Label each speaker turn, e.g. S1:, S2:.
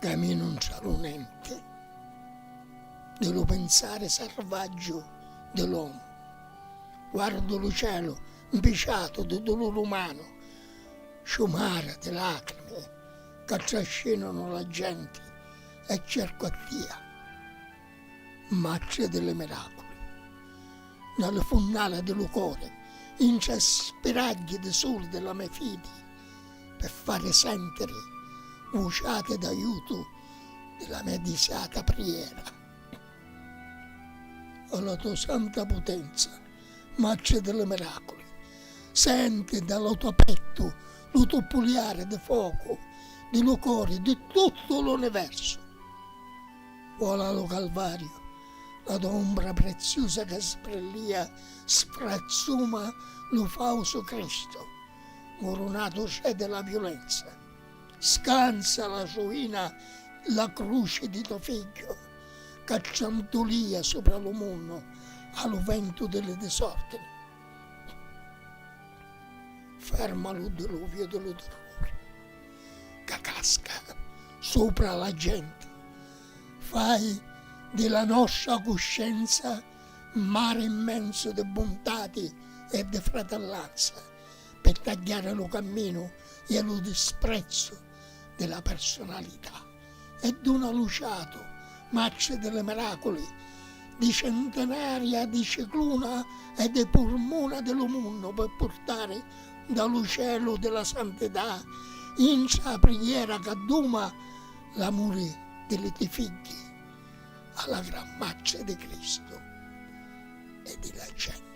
S1: cammino un salonente dello pensare selvaggio dell'uomo. Guardo lo cielo impiciato di dolore umano, sciumare di lacrime che trascinano la gente e cerco a via. Marcia delle miracoli. Nelle fonnale del cuore, in spiragli di sole della mia fede, per fare sentire vociate d'aiuto della mia disata preghiera. Alla tua santa potenza, marcia delle miracoli, senti dal tuo petto lo tuo puliare di fuoco, di lo cuore, di tutto l'universo. Vola lo Calvario, la tua ombra preziosa che sprellia, sfrazzuma lo fauso Cristo, coronato c'è della violenza. Scansa la ruina, la croce di tuo figlio, che ciantolia sopra lo mondo allo vento delle disordini. Ferma lo diluvio dello terrore, che casca sopra la gente. Fai della nostra coscienza mare immenso di bontati e di fratellanza, per tagliare lo cammino e lo disprezzo della personalità. E d'una luciato, marcia delle miracoli, di centenaria di cicluna e di polmona dello mondo, per portare dallo cielo della santità in sa preghiera che duma l'amore dei tuoi figli alla gran marcia di Cristo e della gente.